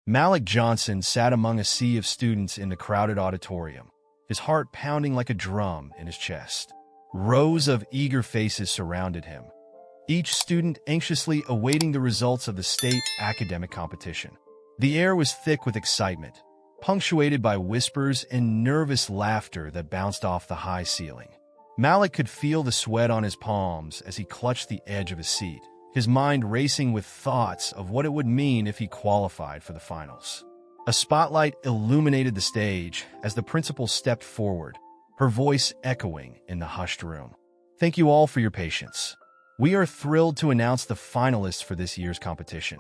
Malik Johnson sat among a sea of students in the crowded auditorium, his heart pounding like a drum in his chest. Rows of eager faces surrounded him, each student anxiously awaiting the results of the state academic competition. The air was thick with excitement, punctuated by whispers and nervous laughter that bounced off the high ceiling. Malik could feel the sweat on his palms as he clutched the edge of his seat, his mind racing with thoughts of what it would mean if he qualified for the finals. A spotlight illuminated the stage as the principal stepped forward, her voice echoing in the hushed room. "Thank you all for your patience. We are thrilled to announce the finalists for this year's competition."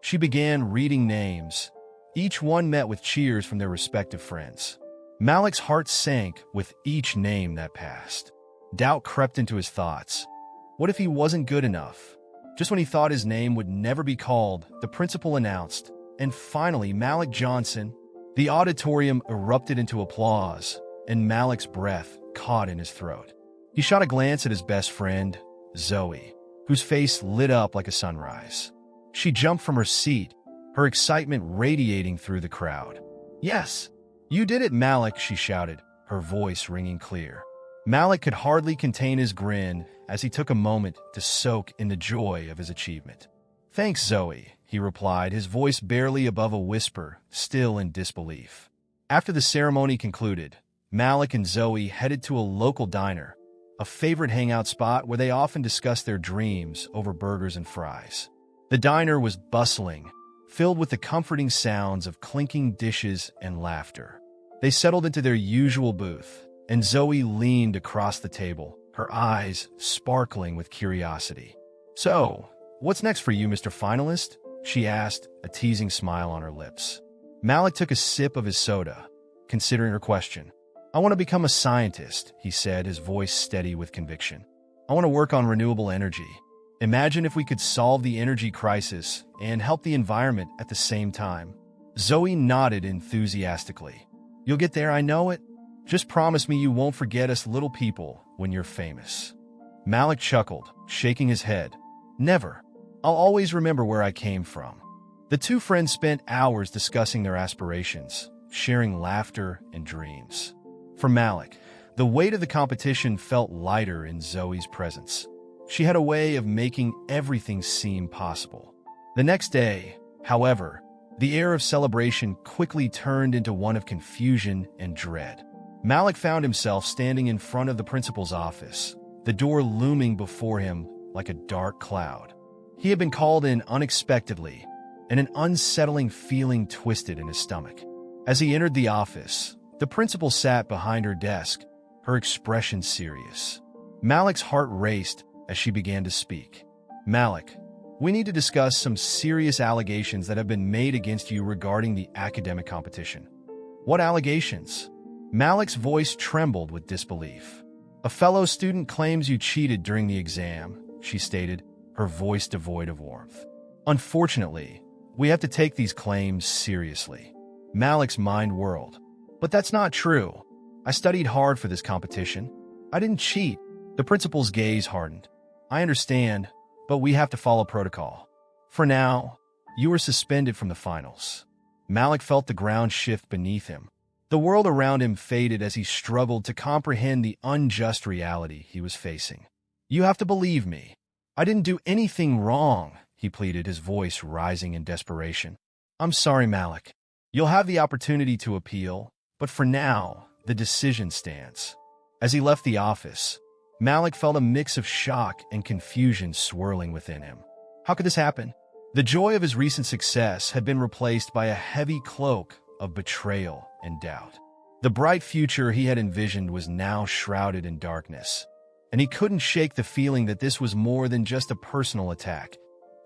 She began reading names, each one met with cheers from their respective friends. Malik's heart sank with each name that passed. Doubt crept into his thoughts. What if he wasn't good enough? Just when he thought his name would never be called, the principal announced, and finally Malik Johnson. The auditorium erupted into applause, and Malik's breath caught in his throat. He shot a glance at his best friend, Zoe, whose face lit up like a sunrise. She jumped from her seat, her excitement radiating through the crowd. "Yes, you did it, Malik," she shouted, her voice ringing clear. Malik could hardly contain his grin as he took a moment to soak in the joy of his achievement. "Thanks, Zoe," he replied, his voice barely above a whisper, still in disbelief. After the ceremony concluded, Malik and Zoe headed to a local diner, a favorite hangout spot where they often discussed their dreams over burgers and fries. The diner was bustling, filled with the comforting sounds of clinking dishes and laughter. They settled into their usual booth, and Zoe leaned across the table, her eyes sparkling with curiosity. "So, what's next for you, Mr. Finalist?" she asked, a teasing smile on her lips. Malik took a sip of his soda, considering her question. "I want to become a scientist," he said, his voice steady with conviction. "I want to work on renewable energy. Imagine if we could solve the energy crisis and help the environment at the same time." Zoe nodded enthusiastically. "You'll get there, I know it. Just promise me you won't forget us little people when you're famous." Malik chuckled, shaking his head. "Never. I'll always remember where I came from." The two friends spent hours discussing their aspirations, sharing laughter and dreams. For Malik, the weight of the competition felt lighter in Zoe's presence. She had a way of making everything seem possible. The next day, however, the air of celebration quickly turned into one of confusion and dread. Malik found himself standing in front of the principal's office, the door looming before him like a dark cloud. He had been called in unexpectedly, and an unsettling feeling twisted in his stomach. As he entered the office, the principal sat behind her desk, her expression serious. Malik's heart raced as she began to speak. "Malik, we need to discuss some serious allegations that have been made against you regarding the academic competition." "What allegations?" Malik's voice trembled with disbelief. "A fellow student claims you cheated during the exam," she stated, her voice devoid of warmth. "Unfortunately, we have to take these claims seriously." Malik's mind whirled. "But that's not true. I studied hard for this competition. I didn't cheat." The principal's gaze hardened. "I understand, but we have to follow protocol. For now, you are suspended from the finals." Malik felt the ground shift beneath him. The world around him faded as he struggled to comprehend the unjust reality he was facing. "You have to believe me. I didn't do anything wrong," he pleaded, his voice rising in desperation. "I'm sorry, Malik. You'll have the opportunity to appeal, but for now, the decision stands." As he left the office, Malik felt a mix of shock and confusion swirling within him. How could this happen? The joy of his recent success had been replaced by a heavy cloak of betrayal and doubt. The bright future he had envisioned was now shrouded in darkness, and he couldn't shake the feeling that this was more than just a personal attack.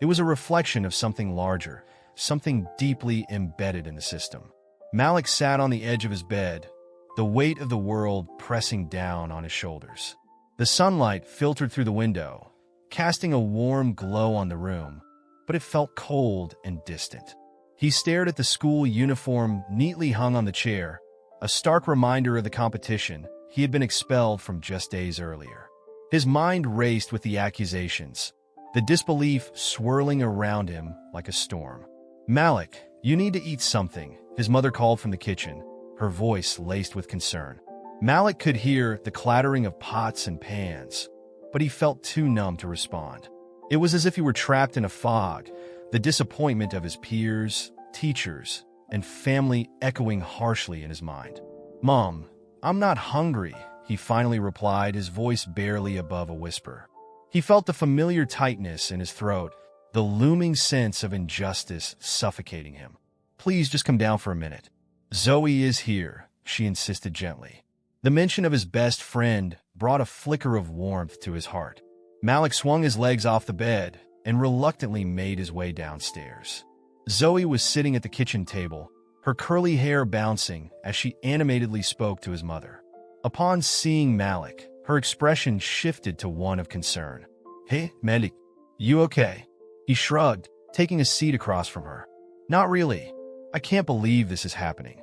It was a reflection of something larger, something deeply embedded in the system. Malik sat on the edge of his bed, the weight of the world pressing down on his shoulders. The sunlight filtered through the window, casting a warm glow on the room, but it felt cold and distant. He stared at the school uniform neatly hung on the chair, a stark reminder of the competition he had been expelled from just days earlier. His mind raced with the accusations, the disbelief swirling around him like a storm. "Malik, "You need to eat something," his mother called from the kitchen, her voice laced with concern. Malik could hear the clattering of pots and pans, but he felt too numb to respond. It was as if he were trapped in a fog, the disappointment of his peers, teachers, and family echoing harshly in his mind. "Mom, I'm not hungry," he finally replied, his voice barely above a whisper. He felt the familiar tightness in his throat, the looming sense of injustice suffocating him. "Please just come down for a minute." "Zoe is here," she insisted gently. The mention of his best friend brought a flicker of warmth to his heart. Malik swung his legs off the bed and reluctantly made his way downstairs. Zoe was sitting at the kitchen table, her curly hair bouncing as she animatedly spoke to his mother. Upon seeing Malik, her expression shifted to one of concern. "Hey, Malik, you okay?" He shrugged, taking a seat across from her. "Not really. I can't believe this is happening."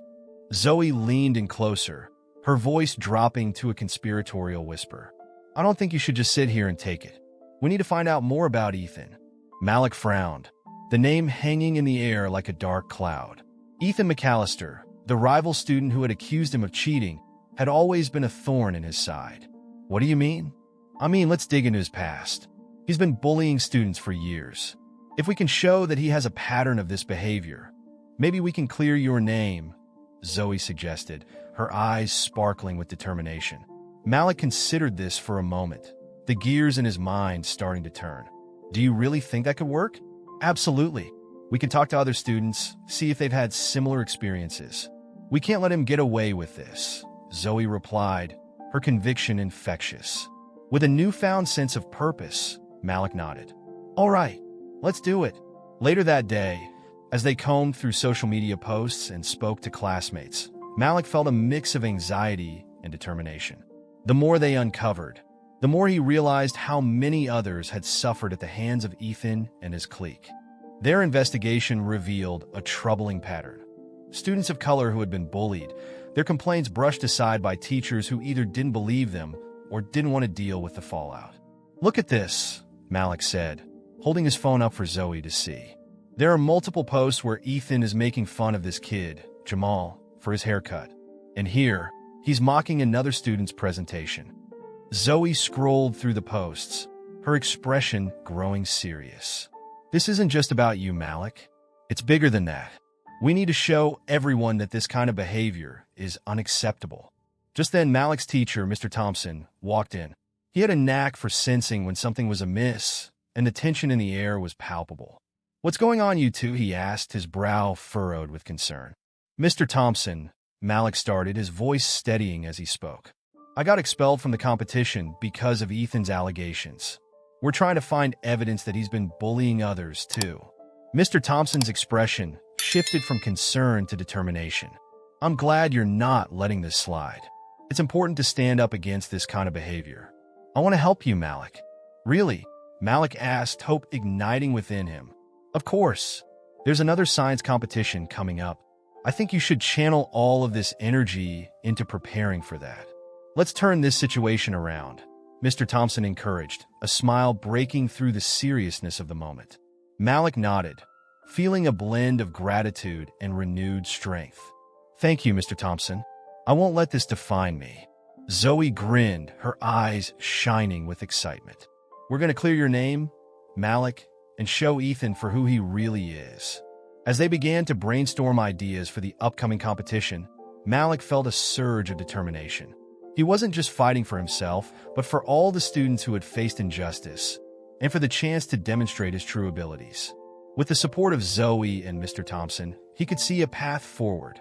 Zoe leaned in closer, her voice dropping to a conspiratorial whisper. "I don't think you should just sit here and take it. We need to find out more about Ethan." Malik frowned, the name hanging in the air like a dark cloud. Ethan McAllister, the rival student who had accused him of cheating, had always been a thorn in his side. "What do you mean?" "I mean, let's dig into his past. He's been bullying students for years. If we can show that he has a pattern of this behavior, maybe we can clear your name," Zoe suggested, her eyes sparkling with determination. Malik considered this for a moment, the gears in his mind starting to turn. "Do you really think that could work?" "Absolutely. We can talk to other students, see if they've had similar experiences. We can't let him get away with this," Zoe replied, her conviction infectious. With a newfound sense of purpose, Malik nodded. "All right, let's do it." Later that day, as they combed through social media posts and spoke to classmates, Malik felt a mix of anxiety and determination. The more they uncovered, the more he realized how many others had suffered at the hands of Ethan and his clique. Their investigation revealed a troubling pattern. Students of color who had been bullied, their complaints brushed aside by teachers who either didn't believe them or didn't want to deal with the fallout. "Look at this," Malik said, holding his phone up for Zoe to see. There are multiple posts where Ethan is making fun of this kid, Jamal, for his haircut. And here, he's mocking another student's presentation. Zoe scrolled through the posts, her expression growing serious. "This isn't just about you, Malik. It's bigger than that. We need to show everyone that this kind of behavior is unacceptable." Just then, Malik's teacher, Mr. Thompson, walked in. He had a knack for sensing when something was amiss, and the tension in the air was palpable. "What's going on, you two?" he asked, his brow furrowed with concern. "Mr. Thompson," Malik started, his voice steadying as he spoke. "I got expelled from the competition because of Ethan's allegations. We're trying to find evidence that he's been bullying others, too." Mr. Thompson's expression shifted from concern to determination. "I'm glad you're not letting this slide. It's important to stand up against this kind of behavior." "I want to help you, Malik." "Really?" Malik asked, hope igniting within him. "Of course. There's another science competition coming up. I think you should channel all of this energy into preparing for that. Let's turn this situation around," Mr. Thompson encouraged, a smile breaking through the seriousness of the moment. Malik nodded, feeling a blend of gratitude and renewed strength. "Thank you, Mr. Thompson. I won't let this define me." Zoe grinned, her eyes shining with excitement. "We're going to clear your name, Malik, and show Ethan for who he really is." As they began to brainstorm ideas for the upcoming competition, Malik felt a surge of determination. He wasn't just fighting for himself, but for all the students who had faced injustice, and for the chance to demonstrate his true abilities. With the support of Zoe and Mr. Thompson, he could see a path forward,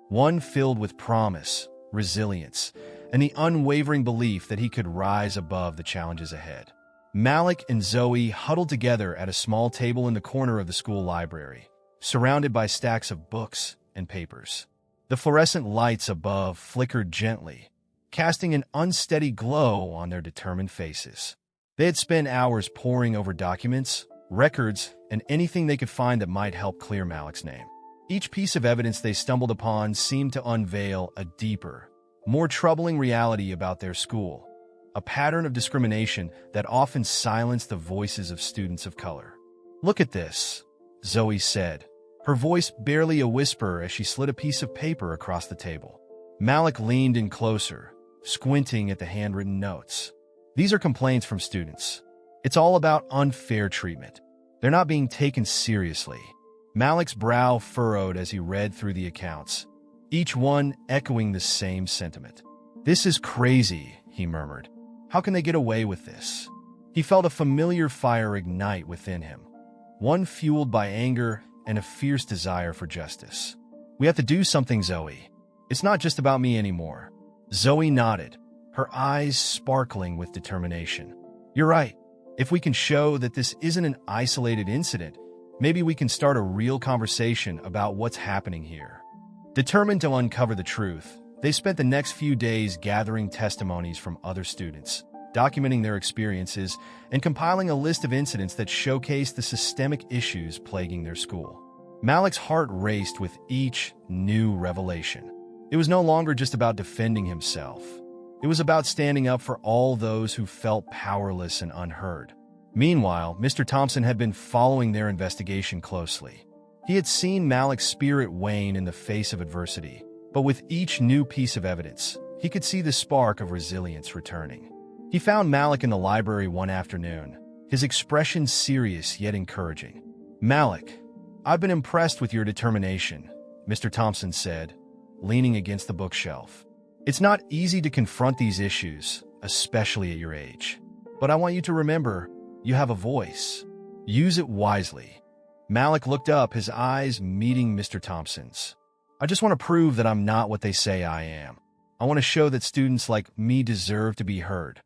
one filled with promise, resilience, and the unwavering belief that he could rise above the challenges ahead. Malik and Zoe huddled together at a small table in the corner of the school library, surrounded by stacks of books and papers. The fluorescent lights above flickered gently, casting an unsteady glow on their determined faces. They had spent hours poring over documents, records, and anything they could find that might help clear Malik's name. Each piece of evidence they stumbled upon seemed to unveil a deeper, more troubling reality about their school, a pattern of discrimination that often silenced the voices of students of color. "Look at this," Zoe said, her voice barely a whisper as she slid a piece of paper across the table. Malik leaned in closer, squinting at the handwritten notes. These are complaints from students. It's all about unfair treatment. They're not being taken seriously. Malik's brow furrowed as he read through the accounts, each one echoing the same sentiment. "This is crazy," he murmured. "How can they get away with this?" He felt a familiar fire ignite within him, one fueled by anger and a fierce desire for justice. "We have to do something, Zoe. It's not just about me anymore." Zoe nodded, her eyes sparkling with determination. "You're right. If we can show that this isn't an isolated incident, maybe we can start a real conversation about what's happening here." Determined to uncover the truth, they spent the next few days gathering testimonies from other students, documenting their experiences, and compiling a list of incidents that showcased the systemic issues plaguing their school. Malik's heart raced with each new revelation. It was no longer just about defending himself. It was about standing up for all those who felt powerless and unheard. Meanwhile, Mr. Thompson had been following their investigation closely. He had seen Malik's spirit wane in the face of adversity, but with each new piece of evidence, he could see the spark of resilience returning. He found Malik in the library one afternoon, his expression serious yet encouraging. "Malik, I've been impressed with your determination," Mr. Thompson said, leaning against the bookshelf. "It's not easy to confront these issues, especially at your age. But I want you to remember, you have a voice. Use it wisely." Malik looked up, his eyes meeting Mr. Thompson's. "I just want to prove that I'm not what they say I am. I want to show that students like me deserve to be heard."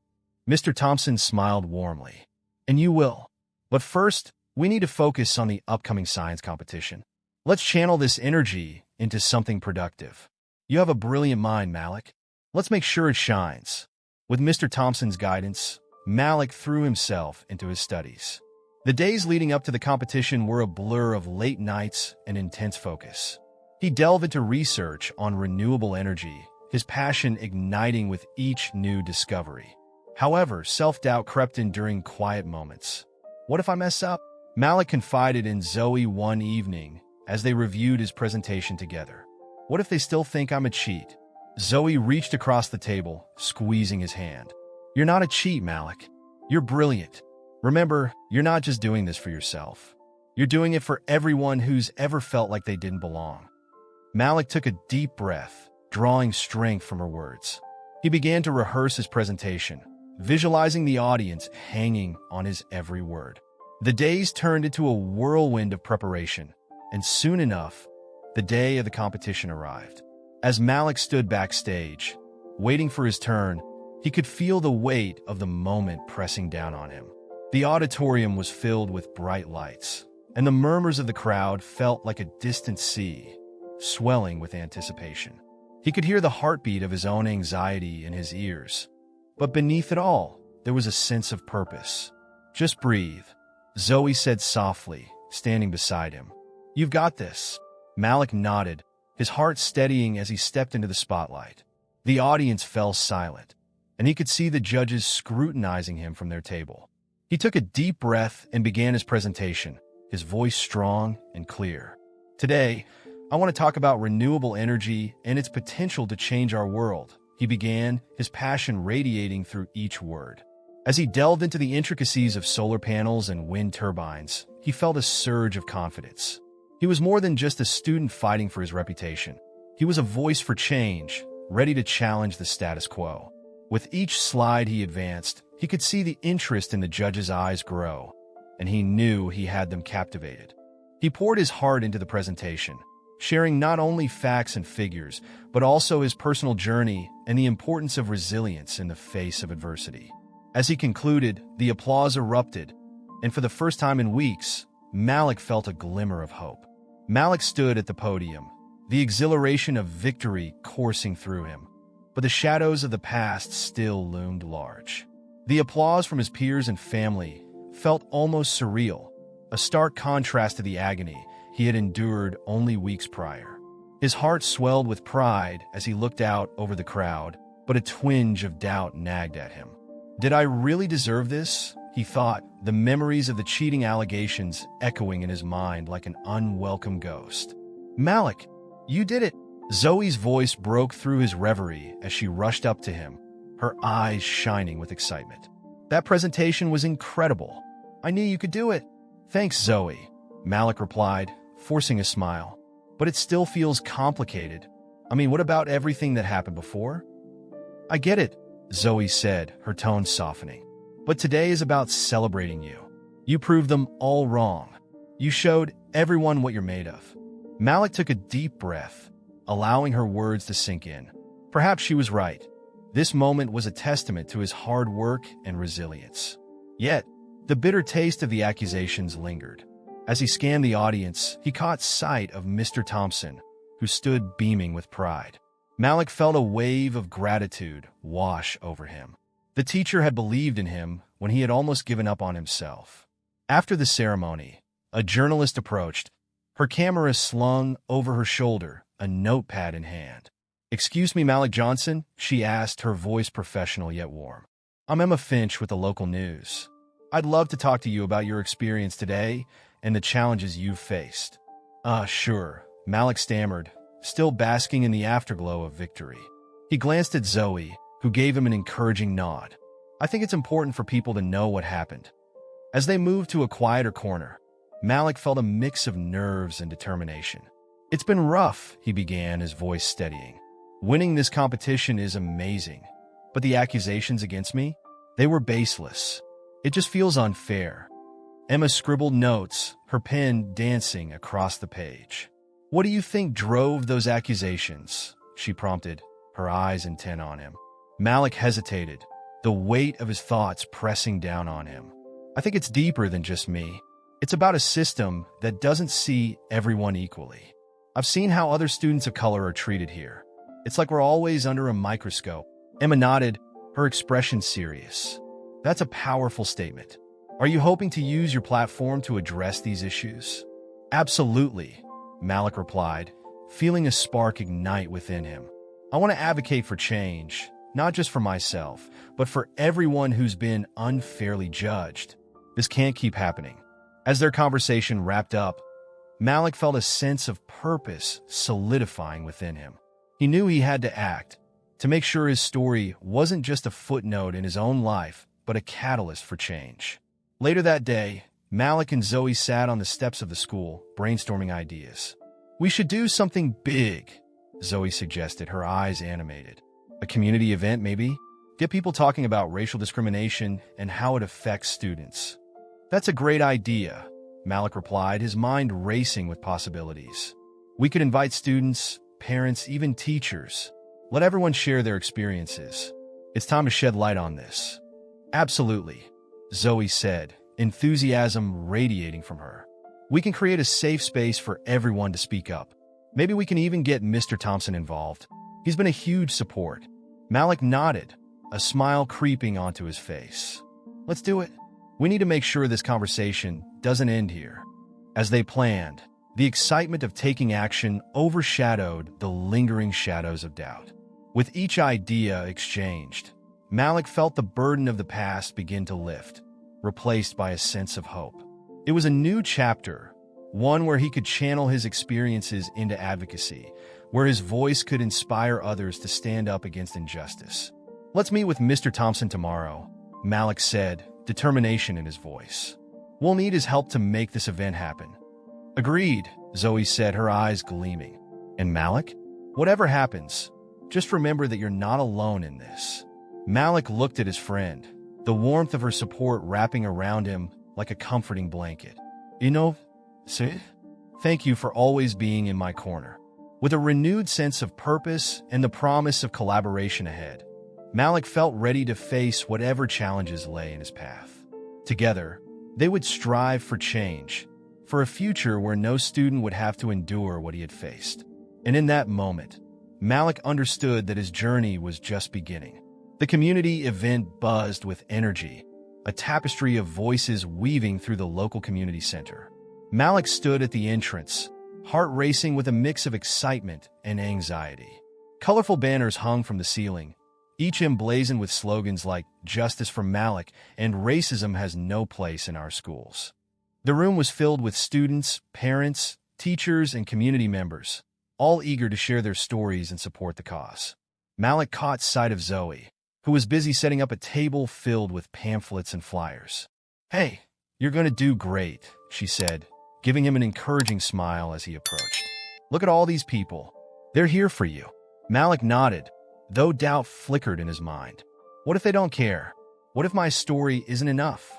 Mr. Thompson smiled warmly. "And you will. But first, we need to focus on the upcoming science competition. Let's channel this energy into something productive. You have a brilliant mind, Malik. Let's make sure it shines." With Mr. Thompson's guidance, Malik threw himself into his studies. The days leading up to the competition were a blur of late nights and intense focus. He delved into research on renewable energy, his passion igniting with each new discovery. However, self-doubt crept in during quiet moments. "What if I mess up?" Malik confided in Zoe one evening as they reviewed his presentation together. "What if they still think I'm a cheat?" Zoe reached across the table, squeezing his hand. "You're not a cheat, Malik. You're brilliant. Remember, you're not just doing this for yourself. You're doing it for everyone who's ever felt like they didn't belong." Malik took a deep breath, drawing strength from her words. He began to rehearse his presentation, visualizing the audience hanging on his every word. The days turned into a whirlwind of preparation, and soon enough, the day of the competition arrived. As Malik stood backstage, waiting for his turn, he could feel the weight of the moment pressing down on him. The auditorium was filled with bright lights, and the murmurs of the crowd felt like a distant sea, swelling with anticipation. He could hear the heartbeat of his own anxiety in his ears. But beneath it all, there was a sense of purpose. "Just breathe," Zoe said softly, standing beside him. "You've got this." Malik nodded, his heart steadying as he stepped into the spotlight. The audience fell silent, and he could see the judges scrutinizing him from their table. He took a deep breath and began his presentation, his voice strong and clear. "Today, I want to talk about renewable energy and its potential to change our world," he began, his passion radiating through each word. As he delved into the intricacies of solar panels and wind turbines, he felt a surge of confidence. He was more than just a student fighting for his reputation. He was a voice for change, ready to challenge the status quo. With each slide he advanced, he could see the interest in the judges' eyes grow, and he knew he had them captivated. He poured his heart into the presentation, sharing not only facts and figures, but also his personal journey and the importance of resilience in the face of adversity. As he concluded, the applause erupted, and for the first time in weeks, Malik felt a glimmer of hope. Malik stood at the podium, the exhilaration of victory coursing through him, but the shadows of the past still loomed large. The applause from his peers and family felt almost surreal, a stark contrast to the agony he had endured only weeks prior. His heart swelled with pride as he looked out over the crowd, but a twinge of doubt nagged at him. "Did I really deserve this?" he thought, the memories of the cheating allegations echoing in his mind like an unwelcome ghost. "Malik, you did it!" Zoe's voice broke through his reverie as she rushed up to him, her eyes shining with excitement. "That presentation was incredible. I knew you could do it." "Thanks, Zoe," Malik replied, forcing a smile. "But it still feels complicated. I mean, what about everything that happened before?" "I get it," Zoe said, her tone softening. "But today is about celebrating you. You proved them all wrong. You showed everyone what you're made of." Malik took a deep breath, allowing her words to sink in. Perhaps she was right. This moment was a testament to his hard work and resilience. Yet, the bitter taste of the accusations lingered. As he scanned the audience, he caught sight of Mr. Thompson, who stood beaming with pride. Malik felt a wave of gratitude wash over him. The teacher had believed in him when he had almost given up on himself. After the ceremony, a journalist approached, her camera slung over her shoulder, a notepad in hand. "Excuse me, Malik Johnson?" she asked, her voice professional yet warm. "I'm Emma Finch with the local news. I'd love to talk to you about your experience today and the challenges you've faced." Sure," Malik stammered, still basking in the afterglow of victory. He glanced at Zoe, who gave him an encouraging nod. "I think it's important for people to know what happened." As they moved to a quieter corner, Malik felt a mix of nerves and determination. "It's been rough," he began, his voice steadying. "Winning this competition is amazing. But the accusations against me? They were baseless. It just feels unfair." Emma scribbled notes, her pen dancing across the page. "What do you think drove those accusations?" she prompted, her eyes intent on him. Malik hesitated, the weight of his thoughts pressing down on him. "I think it's deeper than just me. It's about a system that doesn't see everyone equally. I've seen how other students of color are treated here. It's like we're always under a microscope." Emma nodded, her expression serious. "That's a powerful statement. Are you hoping to use your platform to address these issues?" "Absolutely," Malik replied, feeling a spark ignite within him. "I want to advocate for change, not just for myself, but for everyone who's been unfairly judged. This can't keep happening." As their conversation wrapped up, Malik felt a sense of purpose solidifying within him. He knew he had to act, to make sure his story wasn't just a footnote in his own life, but a catalyst for change. Later that day, Malik and Zoe sat on the steps of the school, brainstorming ideas. "We should do something big," Zoe suggested, her eyes animated. "A community event, maybe? Get people talking about racial discrimination and how it affects students." "That's a great idea," Malik replied, his mind racing with possibilities. "We could invite students, parents, even teachers. Let everyone share their experiences. It's time to shed light on this." "Absolutely," Zoe said, enthusiasm radiating from her. "We can create a safe space for everyone to speak up. Maybe we can even get Mr. Thompson involved. He's been a huge support." Malik nodded, a smile creeping onto his face. "Let's do it. We need to make sure this conversation doesn't end here." As they planned, the excitement of taking action overshadowed the lingering shadows of doubt. With each idea exchanged, Malik felt the burden of the past begin to lift, replaced by a sense of hope. It was a new chapter, one where he could channel his experiences into advocacy, where his voice could inspire others to stand up against injustice. "Let's meet with Mr. Thompson tomorrow," Malik said, determination in his voice. "We'll need his help to make this event happen." "Agreed," Zoe said, her eyes gleaming. "And Malik? Whatever happens, just remember that you're not alone in this." Malik looked at his friend, the warmth of her support wrapping around him like a comforting blanket. "You know, Sid, thank you for always being in my corner." With a renewed sense of purpose and the promise of collaboration ahead, Malik felt ready to face whatever challenges lay in his path. Together, they would strive for change, for a future where no student would have to endure what he had faced. And in that moment, Malik understood that his journey was just beginning. The community event buzzed with energy, a tapestry of voices weaving through the local community center. Malik stood at the entrance, heart racing with a mix of excitement and anxiety. Colorful banners hung from the ceiling, each emblazoned with slogans like "Justice for Malik" and "Racism has no place in our schools." The room was filled with students, parents, teachers, and community members, all eager to share their stories and support the cause. Malik caught sight of Zoe, who was busy setting up a table filled with pamphlets and flyers. "Hey, you're going to do great," she said, giving him an encouraging smile as he approached. "Look at all these people. They're here for you." Malik nodded, though doubt flickered in his mind. What if they don't care? What if my story isn't enough?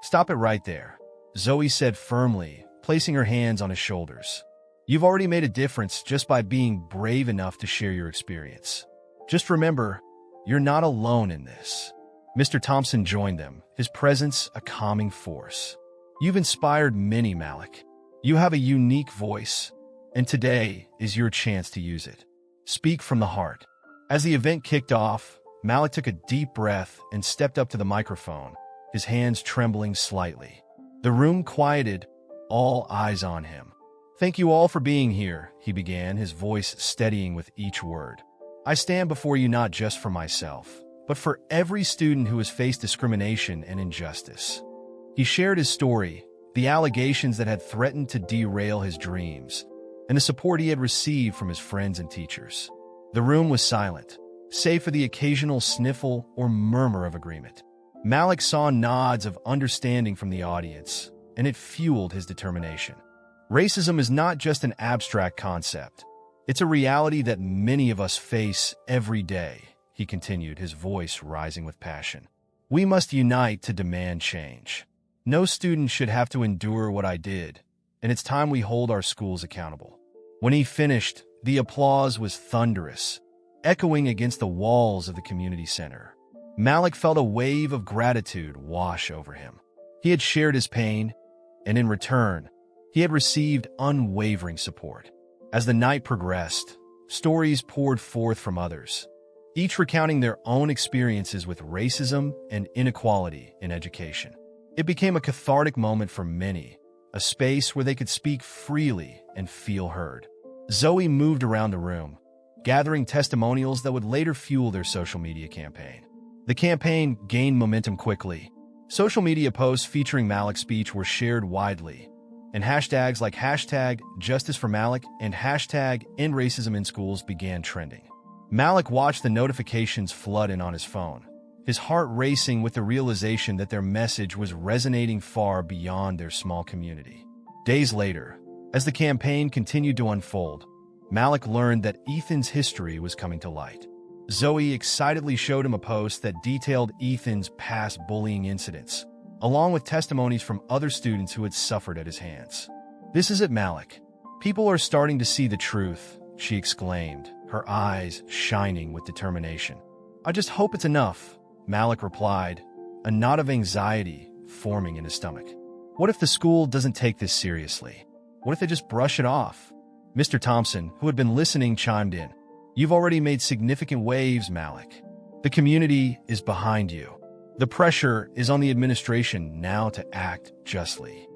"Stop it right there," Zoe said firmly, placing her hands on his shoulders. "You've already made a difference just by being brave enough to share your experience. Just remember, you're not alone in this." Mr. Thompson joined them, his presence a calming force. "You've inspired many, Malik. You have a unique voice, and today is your chance to use it. Speak from the heart." As the event kicked off, Malik took a deep breath and stepped up to the microphone, his hands trembling slightly. The room quieted, all eyes on him. "Thank you all for being here," he began, his voice steadying with each word. "I stand before you not just for myself, but for every student who has faced discrimination and injustice." He shared his story, the allegations that had threatened to derail his dreams, and the support he had received from his friends and teachers. The room was silent, save for the occasional sniffle or murmur of agreement. Malik saw nods of understanding from the audience, and it fueled his determination. Racism is not just an abstract concept. It's a reality that many of us face every day, he continued, his voice rising with passion. "We must unite to demand change. No student should have to endure what I did, and it's time we hold our schools accountable." When he finished, the applause was thunderous, echoing against the walls of the community center. Malik felt a wave of gratitude wash over him. He had shared his pain, and in return, he had received unwavering support. As the night progressed, stories poured forth from others, each recounting their own experiences with racism and inequality in education. It became a cathartic moment for many, a space where they could speak freely and feel heard. Zoe moved around the room, gathering testimonials that would later fuel their social media campaign. The campaign gained momentum quickly. Social media posts featuring Malik's speech were shared widely, and hashtags like #JusticeForMalik and #EndRacismInSchools began trending. Malik watched the notifications flood in on his phone, his heart racing with the realization that their message was resonating far beyond their small community. Days later, as the campaign continued to unfold, Malik learned that Ethan's history was coming to light. Zoe excitedly showed him a post that detailed Ethan's past bullying incidents, along with testimonies from other students who had suffered at his hands. "This is it, Malik. People are starting to see the truth," she exclaimed, her eyes shining with determination. "I just hope it's enough," Malik replied, a knot of anxiety forming in his stomach. What if the school doesn't take this seriously? What if they just brush it off? Mr. Thompson, who had been listening, chimed in. "You've already made significant waves, Malik. The community is behind you. The pressure is on the administration now to act justly."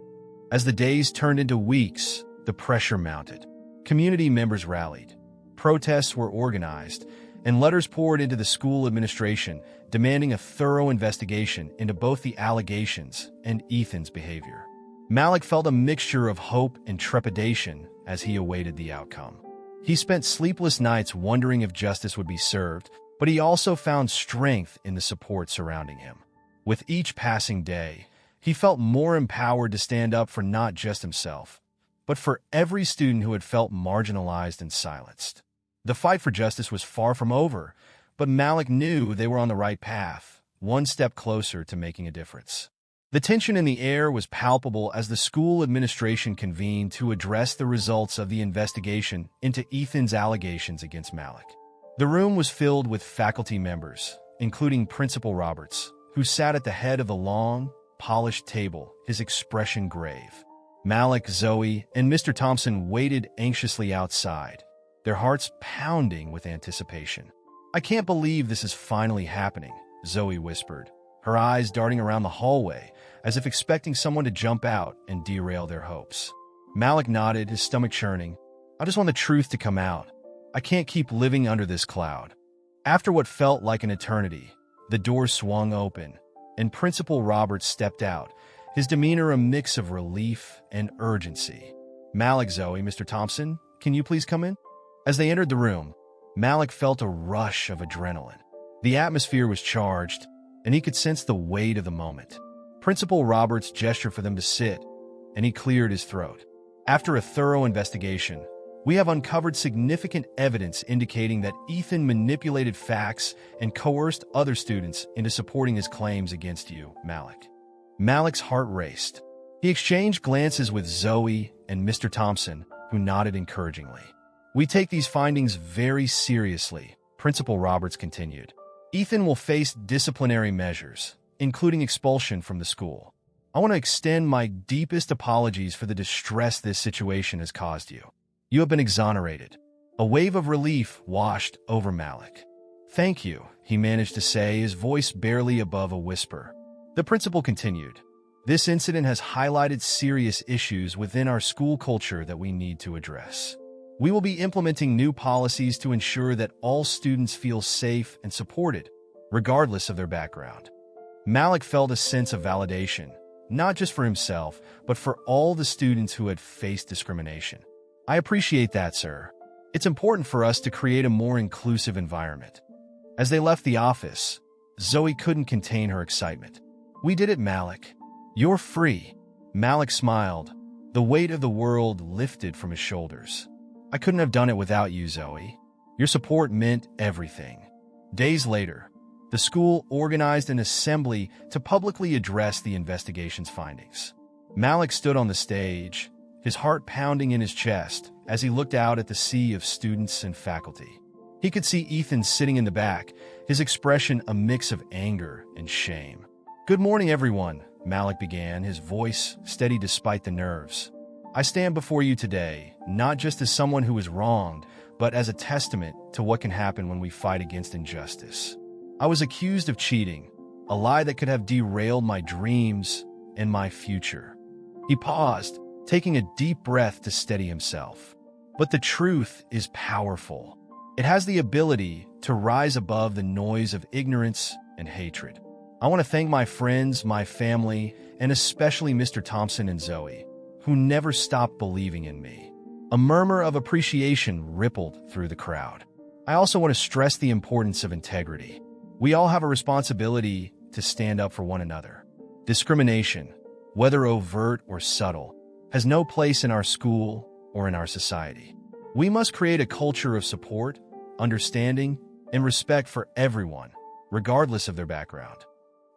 As the days turned into weeks, the pressure mounted. Community members rallied. Protests were organized, and letters poured into the school administration demanding a thorough investigation into both the allegations and Ethan's behavior. Malik felt a mixture of hope and trepidation as he awaited the outcome. He spent sleepless nights wondering if justice would be served, but he also found strength in the support surrounding him. With each passing day, he felt more empowered to stand up for not just himself, but for every student who had felt marginalized and silenced. The fight for justice was far from over, but Malik knew they were on the right path, one step closer to making a difference. The tension in the air was palpable as the school administration convened to address the results of the investigation into Ethan's allegations against Malik. The room was filled with faculty members, including Principal Roberts, who sat at the head of the long, polished table, his expression grave. Malik, Zoe, and Mr. Thompson waited anxiously outside, their hearts pounding with anticipation. "I can't believe this is finally happening," Zoe whispered, her eyes darting around the hallway as if expecting someone to jump out and derail their hopes. Malik nodded, his stomach churning. "I just want the truth to come out. I can't keep living under this cloud." After what felt like an eternity, the door swung open, and Principal Roberts stepped out, his demeanor a mix of relief and urgency. "Malik, Zoe, Mr. Thompson, can you please come in?" As they entered the room, Malik felt a rush of adrenaline. The atmosphere was charged, and he could sense the weight of the moment. Principal Roberts gestured for them to sit, and he cleared his throat. "After a thorough investigation, we have uncovered significant evidence indicating that Ethan manipulated facts and coerced other students into supporting his claims against you, Malik." Malik's heart raced. He exchanged glances with Zoe and Mr. Thompson, who nodded encouragingly. "We take these findings very seriously," Principal Roberts continued. "Ethan will face disciplinary measures, including expulsion from the school. I want to extend my deepest apologies for the distress this situation has caused you. You have been exonerated." A wave of relief washed over Malik. "Thank you," he managed to say, his voice barely above a whisper. The principal continued, "This incident has highlighted serious issues within our school culture that we need to address. We will be implementing new policies to ensure that all students feel safe and supported, regardless of their background." Malik felt a sense of validation, not just for himself, but for all the students who had faced discrimination. "I appreciate that, sir. It's important for us to create a more inclusive environment." As they left the office, Zoe couldn't contain her excitement. "We did it, Malik. You're free." Malik smiled. The weight of the world lifted from his shoulders. "I couldn't have done it without you, Zoe. Your support meant everything." Days later, the school organized an assembly to publicly address the investigation's findings. Malik stood on the stage, his heart pounding in his chest as he looked out at the sea of students and faculty. He could see Ethan sitting in the back, his expression a mix of anger and shame. "Good morning, everyone," Malik began, his voice steady despite the nerves. "I stand before you today, not just as someone who was wronged, but as a testament to what can happen when we fight against injustice. I was accused of cheating, a lie that could have derailed my dreams and my future." He paused, taking a deep breath to steady himself. "But the truth is powerful. It has the ability to rise above the noise of ignorance and hatred. I want to thank my friends, my family, and especially Mr. Thompson and Zoe, who never stopped believing in me." A murmur of appreciation rippled through the crowd. "I also want to stress the importance of integrity. We all have a responsibility to stand up for one another. Discrimination, whether overt or subtle, has no place in our school or in our society. We must create a culture of support, understanding, and respect for everyone, regardless of their background."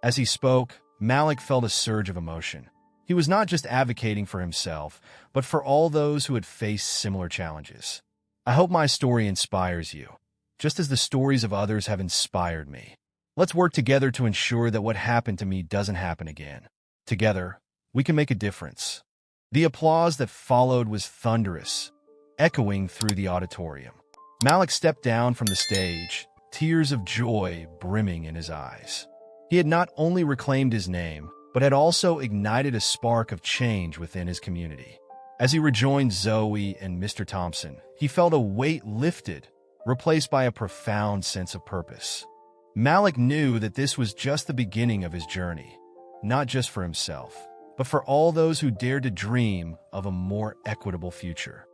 As he spoke, Malik felt a surge of emotion. He was not just advocating for himself, but for all those who had faced similar challenges. "I hope my story inspires you, just as the stories of others have inspired me. Let's work together to ensure that what happened to me doesn't happen again. Together, we can make a difference." The applause that followed was thunderous, echoing through the auditorium. Malik stepped down from the stage, tears of joy brimming in his eyes. He had not only reclaimed his name, but had also ignited a spark of change within his community. As he rejoined Zoe and Mr. Thompson, he felt a weight lifted, replaced by a profound sense of purpose. Malik knew that this was just the beginning of his journey, not just for himself, but for all those who dared to dream of a more equitable future.